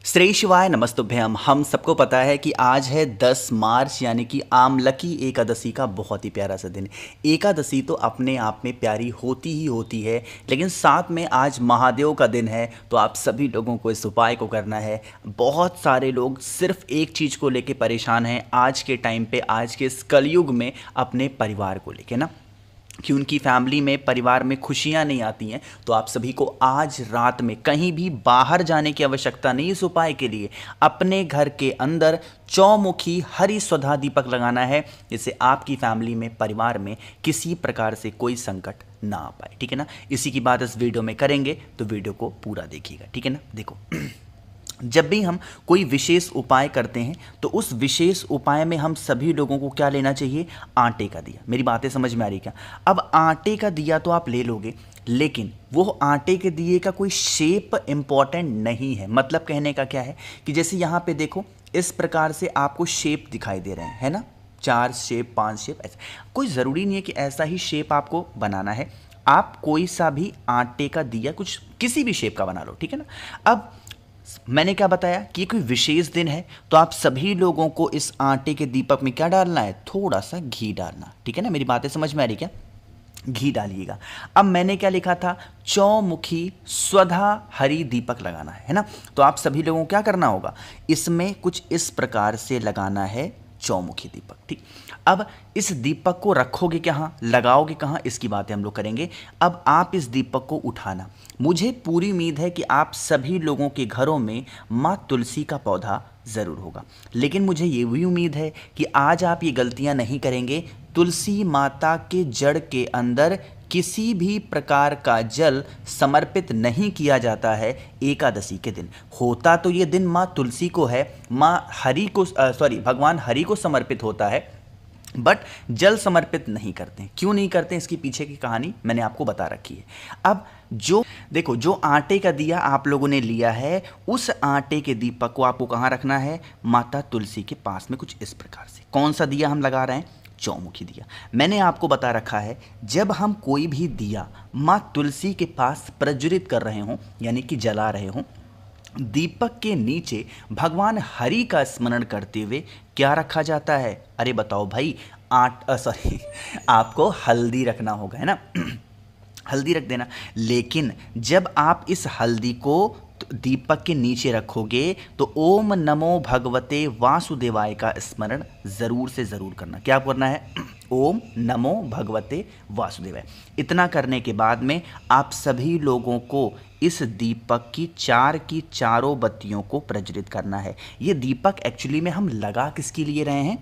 श्री शिवाय नमस्तुभ्यम। हम सबको पता है कि आज है 10 मार्च यानी कि आमलकी एकादशी का बहुत ही प्यारा सा दिन। एकादशी तो अपने आप में प्यारी होती ही होती है, लेकिन साथ में आज महादेव का दिन है, तो आप सभी लोगों को इस उपाय को करना है। बहुत सारे लोग सिर्फ एक चीज़ को लेके परेशान हैं आज के टाइम पे, आज के इस कलयुग में, अपने परिवार को लेके ना, कि उनकी फैमिली में, परिवार में खुशियां नहीं आती हैं। तो आप सभी को आज रात में कहीं भी बाहर जाने की आवश्यकता नहीं। इस उपाय के लिए अपने घर के अंदर चौमुखी हरि स्वधा दीपक लगाना है, जिससे आपकी फैमिली में, परिवार में किसी प्रकार से कोई संकट ना आ पाए। ठीक है ना। इसी की बात इस वीडियो में करेंगे, तो वीडियो को पूरा देखिएगा। ठीक है ना। देखो, जब भी हम कोई विशेष उपाय करते हैं तो उस विशेष उपाय में हम सभी लोगों को क्या लेना चाहिए? आटे का दिया। मेरी बातें समझ में आ रही क्या? अब आटे का दिया तो आप ले लोगे, लेकिन वो आटे के दिए का कोई शेप इंपॉर्टेंट नहीं है। मतलब कहने का क्या है कि जैसे यहाँ पे देखो, इस प्रकार से आपको शेप दिखाई दे रहे हैं, है ना, 4 शेप, 5 शेप, ऐसा कोई ज़रूरी नहीं है कि ऐसा ही शेप आपको बनाना है। आप कोई सा भी आटे का दिया कुछ किसी भी शेप का बना लो। ठीक है ना। अब मैंने क्या बताया कि कोई विशेष दिन है, तो आप सभी लोगों को इस आटे के दीपक में क्या डालना है? थोड़ा सा घी डालना। ठीक है ना। मेरी बातें समझ में आ रही क्या? घी डालिएगा। अब मैंने क्या लिखा था? चौमुखी स्वधा हरि दीपक लगाना है ना। तो आप सभी लोगों को क्या करना होगा? इसमें कुछ इस प्रकार से लगाना है चौमुखी दीपक। ठीक। अब इस दीपक को रखोगे कहाँ, लगाओगे कहाँ, इसकी बातें हम लोग करेंगे। अब आप इस दीपक को उठाना। मुझे पूरी उम्मीद है कि आप सभी लोगों के घरों में माँ तुलसी का पौधा ज़रूर होगा, लेकिन मुझे ये भी उम्मीद है कि आज आप ये गलतियाँ नहीं करेंगे। तुलसी माता के जड़ के अंदर किसी भी प्रकार का जल समर्पित नहीं किया जाता है एकादशी के दिन। होता तो ये दिन माँ तुलसी को है, माँ हरि को, भगवान हरि को समर्पित होता है, बट जल समर्पित नहीं करते हैं। क्यों नहीं करते हैं, इसकी पीछे की कहानी मैंने आपको बता रखी है। अब जो देखो, जो आटे का दिया आप लोगों ने लिया है, उस आटे के दीपक को आपको कहाँ रखना है? माता तुलसी के पास में, कुछ इस प्रकार से। कौन सा दिया हम लगा रहे हैं? चौमुखी दिया। मैंने आपको बता रखा है, जब हम कोई भी दिया माँ तुलसी के पास प्रज्वलित कर रहे हों, यानी कि जला रहे हों, दीपक के नीचे भगवान हरि का स्मरण करते हुए क्या रखा जाता है? अरे बताओ भाई, आपको हल्दी रखना होगा, है ना। हल्दी रख देना। लेकिन जब आप इस हल्दी को दीपक के नीचे रखोगे तो ओम नमो भगवते वासुदेवाय का स्मरण जरूर से जरूर करना। क्या करना है? ओम नमो भगवते वासुदेवाय। इतना करने के बाद में आप सभी लोगों को इस दीपक की चारों बत्तियों को प्रज्वलित करना है। ये दीपक एक्चुअली में हम लगा किसके लिए रहे हैं?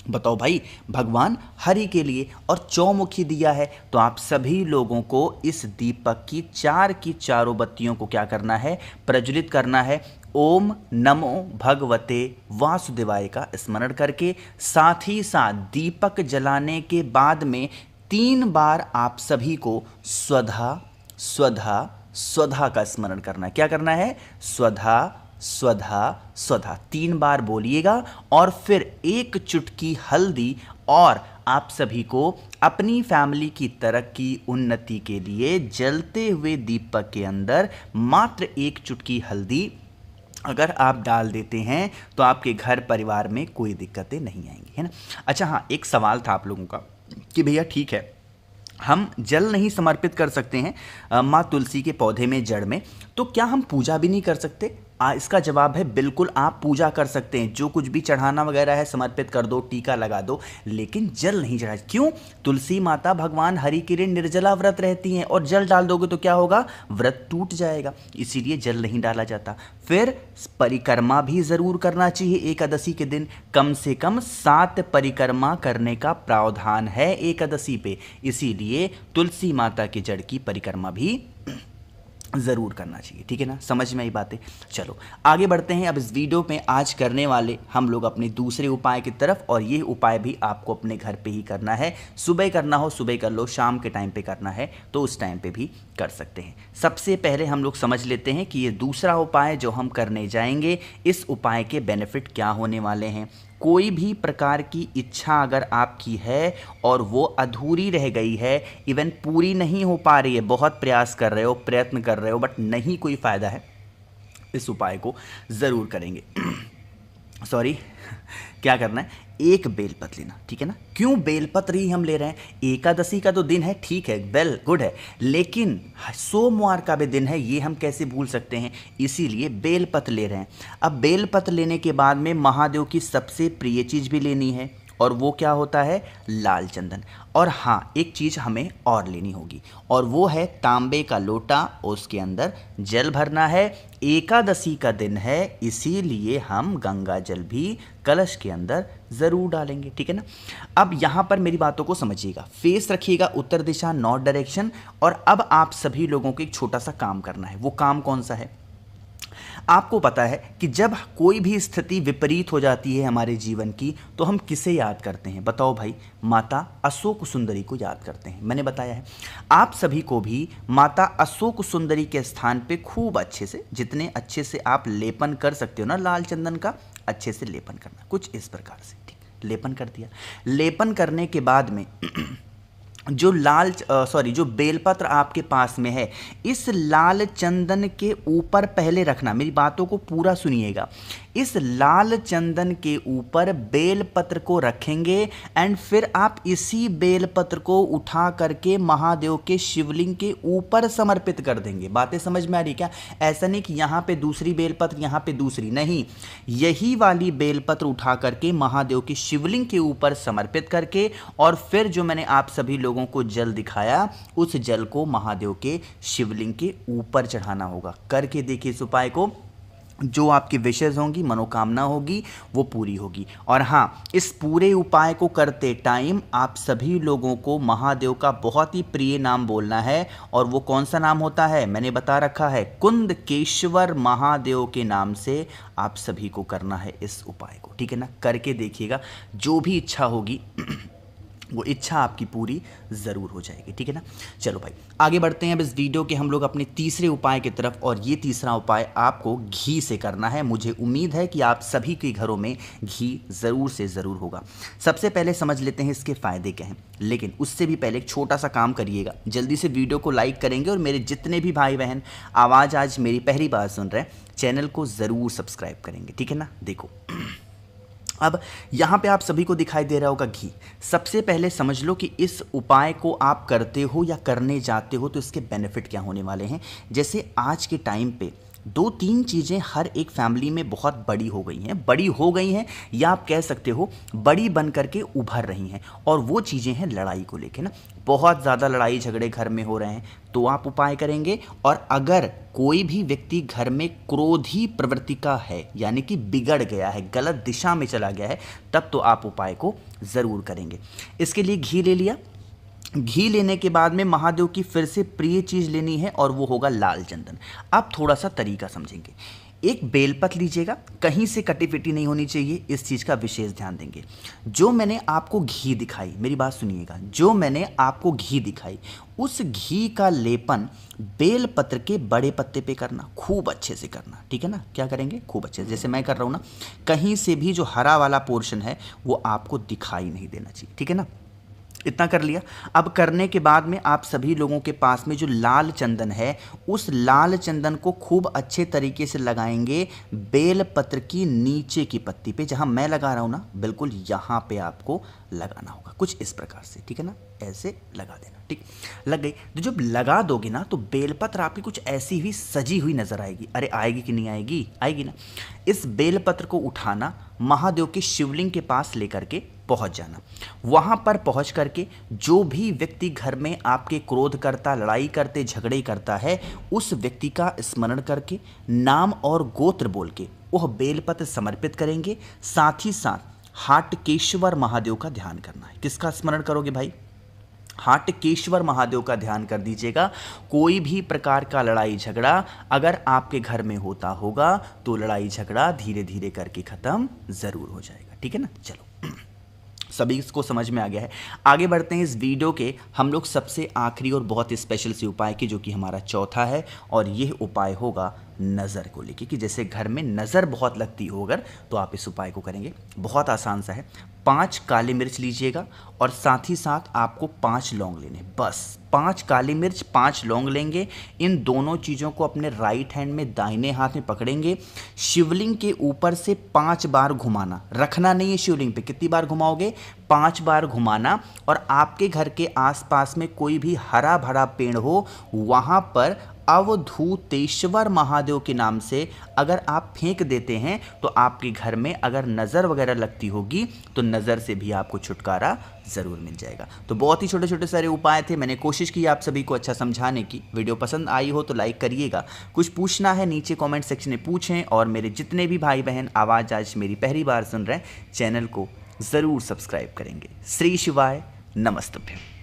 बताओ भाई, भगवान हरि के लिए। और चौमुखी दिया है, तो आप सभी लोगों को इस दीपक की चारों बत्तियों को क्या करना है? प्रज्वलित करना है। ओम नमो भगवते वासुदेवाय का स्मरण करके, साथ ही साथ दीपक जलाने के बाद में 3 बार आप सभी को स्वधा स्वधा स्वधा का स्मरण करना है। क्या करना है? स्वधा स्वधा स्वधा 3 बार बोलिएगा, और फिर एक चुटकी हल्दी, और आप सभी को अपनी फैमिली की तरक्की, उन्नति के लिए जलते हुए दीपक के अंदर मात्र एक चुटकी हल्दी अगर आप डाल देते हैं तो आपके घर परिवार में कोई दिक्कतें नहीं आएंगी, है ना। अच्छा हाँ, एक सवाल था आप लोगों का कि भैया ठीक है, हम जल नहीं समर्पित कर सकते हैं माँ तुलसी के पौधे में, जड़ में, तो क्या हम पूजा भी नहीं कर सकते? इसका जवाब है बिल्कुल, आप पूजा कर सकते हैं। जो कुछ भी चढ़ाना वगैरह है समर्पित कर दो, टीका लगा दो, लेकिन जल नहीं चढ़ाए। क्यों? तुलसी माता भगवान हरि के लिए निर्जला व्रत रहती हैं, और जल डाल दोगे तो क्या होगा? व्रत टूट जाएगा। इसीलिए जल नहीं डाला जाता। फिर परिक्रमा भी ज़रूर करना चाहिए एकादशी के दिन। कम से कम 7 परिक्रमा करने का प्रावधान है एकादशी पे, इसीलिए तुलसी माता के जड़ की परिक्रमा भी ज़रूर करना चाहिए। ठीक है ना। समझ में आई बातें? चलो आगे बढ़ते हैं। अब इस वीडियो में आज करने वाले हम लोग अपने दूसरे उपाय की तरफ, और ये उपाय भी आपको अपने घर पे ही करना है। सुबह करना हो सुबह कर लो, शाम के टाइम पे करना है तो उस टाइम पे भी कर सकते हैं। सबसे पहले हम लोग समझ लेते हैं कि ये दूसरा उपाय जो हम करने जाएंगे, इस उपाय के बेनिफिट क्या होने वाले हैं। कोई भी प्रकार की इच्छा अगर आपकी है और वो अधूरी रह गई है, इवन पूरी नहीं हो पा रही है, बहुत प्रयास कर रहे हो, प्रयत्न कर रहे हो, बट नहीं कोई फ़ायदा है, इस उपाय को ज़रूर करेंगे। सॉरी, क्या करना है, एक बेलपत्र लेना, ठीक है ना। क्यों बेलपत्र ही हम ले रहे हैं? एकादशी का तो दिन है, ठीक है, वेल गुड है, लेकिन सोमवार का भी दिन है, ये हम कैसे भूल सकते हैं, इसीलिए बेलपत्र ले रहे हैं। अब बेलपत्र लेने के बाद में महादेव की सबसे प्रिय चीज़ भी लेनी है, और वो क्या होता है, लाल चंदन। और हाँ, एक चीज़ हमें और लेनी होगी, और वो है तांबे का लोटा, उसके अंदर जल भरना है। एकादशी का दिन है, इसीलिए हम गंगा जल भी कलश के अंदर ज़रूर डालेंगे, ठीक है ना। अब यहाँ पर मेरी बातों को समझिएगा, फेस रखिएगा उत्तर दिशा, नॉर्थ डायरेक्शन। और अब आप सभी लोगों को एक छोटा सा काम करना है। वो काम कौन सा है? आपको पता है कि जब कोई भी स्थिति विपरीत हो जाती है हमारे जीवन की, तो हम किसे याद करते हैं? बताओ भाई, माता अशोक सुंदरी को याद करते हैं। मैंने बताया है आप सभी को भी माता अशोक सुंदरी के स्थान पे खूब अच्छे से, जितने अच्छे से आप लेपन कर सकते हो ना लाल चंदन का, अच्छे से लेपन करना, कुछ इस प्रकार से, ठीक। लेपन कर दिया। लेपन करने के बाद में जो बेलपत्र आपके पास में है, इस लाल चंदन के ऊपर पहले रखना, मेरी बातों को पूरा सुनिएगा। इस लाल चंदन के ऊपर बेलपत्र को रखेंगे, एंड फिर आप इसी बेलपत्र को उठा करके महादेव के शिवलिंग के ऊपर समर्पित कर देंगे। बातें समझ में आ रही क्या? ऐसा नहीं कि यहाँ पे दूसरी बेलपत्र, यहाँ पे दूसरी, नहीं, यही वाली बेलपत्र उठा करके महादेव के शिवलिंग के ऊपर समर्पित करके, और फिर जो मैंने आप सभी लोगों को जल दिखाया, उस जल को महादेव के शिवलिंग के ऊपर चढ़ाना होगा। करके देखिए इस उपाय को, जो आपकी विशेष होंगी, मनोकामना होगी, वो पूरी होगी। और हाँ, इस पूरे उपाय को करते टाइम आप सभी लोगों को महादेव का बहुत ही प्रिय नाम बोलना है, और वो कौन सा नाम होता है मैंने बता रखा है, कुंदकेश्वर महादेव के नाम से आप सभी को करना है इस उपाय को, ठीक है ना। करके देखिएगा, जो भी इच्छा होगी वो इच्छा आपकी पूरी ज़रूर हो जाएगी, ठीक है ना। चलो भाई, आगे बढ़ते हैं अब इस वीडियो के हम लोग अपने तीसरे उपाय की तरफ, और ये तीसरा उपाय आपको घी से करना है। मुझे उम्मीद है कि आप सभी के घरों में घी ज़रूर से ज़रूर होगा। सबसे पहले समझ लेते हैं इसके फ़ायदे क्या हैं, लेकिन उससे भी पहले एक छोटा सा काम करिएगा, जल्दी से वीडियो को लाइक करेंगे, और मेरे जितने भी भाई बहन आवाज़ आज मेरी पहली बार सुन रहे हैं, चैनल को ज़रूर सब्सक्राइब करेंगे, ठीक है ना। देखो, अब यहाँ पे आप सभी को दिखाई दे रहा होगा घी। सबसे पहले समझ लो कि इस उपाय को आप करते हो या करने जाते हो तो इसके बेनिफिट क्या होने वाले हैं। जैसे आज के टाइम पे 2-3 चीज़ें हर एक फैमिली में बहुत बड़ी हो गई हैं, या आप कह सकते हो बड़ी बन करके उभर रही हैं, और वो चीज़ें हैं लड़ाई को लेके ना। बहुत ज़्यादा लड़ाई झगड़े घर में हो रहे हैं, तो आप उपाय करेंगे। और अगर कोई भी व्यक्ति घर में क्रोधी प्रवृत्ति का है, यानी कि बिगड़ गया है, गलत दिशा में चला गया है, तब तो आप उपाय को ज़रूर करेंगे। इसके लिए घी ले लिया। घी लेने के बाद में महादेव की फिर से प्रिय चीज़ लेनी है, और वो होगा लाल चंदन। अब थोड़ा सा तरीका समझेंगे। एक बेलपत्र लीजिएगा, कहीं से कटी पिटी नहीं होनी चाहिए, इस चीज़ का विशेष ध्यान देंगे। जो मैंने आपको घी दिखाई, मेरी बात सुनिएगा, जो मैंने आपको घी दिखाई, उस घी का लेपन बेलपत्र के बड़े पत्ते पे करना, खूब अच्छे से करना, ठीक है ना। क्या करेंगे? खूब अच्छे से, जैसे मैं कर रहा हूँ ना, कहीं से भी जो हरा वाला पोर्शन है वो आपको दिखाई नहीं देना चाहिए, ठीक है ना। इतना कर लिया। अब करने के बाद में आप सभी लोगों के पास में जो लाल चंदन है, उस लाल चंदन को खूब अच्छे तरीके से लगाएंगे बेल पत्र की नीचे की पत्ती पे, जहां मैं लगा रहा हूं ना, बिल्कुल यहां पे आपको लगाना होगा, कुछ इस प्रकार से, ठीक है ना, ऐसे लगा देना, ठीक। लग गई। तो जब लगा दोगे ना, तो बेलपत्र आपकी कुछ ऐसी ही सजी हुई नजर आएगी। अरे आएगी कि नहीं आएगी? आएगी ना। इस बेलपत्र को उठाना, महादेव के शिवलिंग के पास लेकर के पहुंच जाना। वहां पर पहुंच करके जो भी व्यक्ति घर में आपके क्रोध करता, लड़ाई करते, झगड़े करता है, उस व्यक्ति का स्मरण करके नाम और गोत्र बोल के वह बेलपत्र समर्पित करेंगे। साथ ही साथ हाटकेश्वर महादेव का ध्यान करना है। किसका स्मरण करोगे भाई? हाटकेश्वर महादेव का ध्यान कर दीजिएगा। कोई भी प्रकार का लड़ाई झगड़ा अगर आपके घर में होता होगा, तो लड़ाई झगड़ा धीरे धीरे करके खत्म जरूर हो जाएगा, ठीक है ना। चलो, सभी इसको समझ में आ गया है। आगे बढ़ते हैं इस वीडियो के हम लोग सबसे आखिरी और बहुत स्पेशल से उपाय की, जो कि हमारा चौथा है, और यह उपाय होगा नज़र को लेके कि जैसे घर में नज़र बहुत लगती हो अगर, तो आप इस उपाय को करेंगे। बहुत आसान सा है। 5 काली मिर्च लीजिएगा और साथ ही साथ आपको 5 लौंग लेने, बस 5 काली मिर्च 5 लौंग लेंगे। इन दोनों चीज़ों को अपने राइट हैंड में दाहिने हाथ में पकड़ेंगे। शिवलिंग के ऊपर से 5 बार घुमाना, रखना नहीं है शिवलिंग पे। कितनी बार घुमाओगे? 5 बार घुमाना। और आपके घर के आसपास में कोई भी हरा भरा पेड़ हो, वहाँ पर अवधूतेश्वर महादेव के नाम से अगर आप फेंक देते हैं तो आपके घर में अगर नज़र वगैरह लगती होगी तो नज़र से भी आपको छुटकारा ज़रूर मिल जाएगा। तो बहुत ही छोटे छोटे सारे उपाय थे, मैंने कोशिश की आप सभी को अच्छा समझाने की। वीडियो पसंद आई हो तो लाइक करिएगा। कुछ पूछना है नीचे कमेंट सेक्शन में पूछें। और मेरे जितने भी भाई बहन आवाज़ आज मेरी पहली बार सुन रहे हैं, चैनल को ज़रूर सब्सक्राइब करेंगे। श्री शिवाय, नमस्तुभ्यं।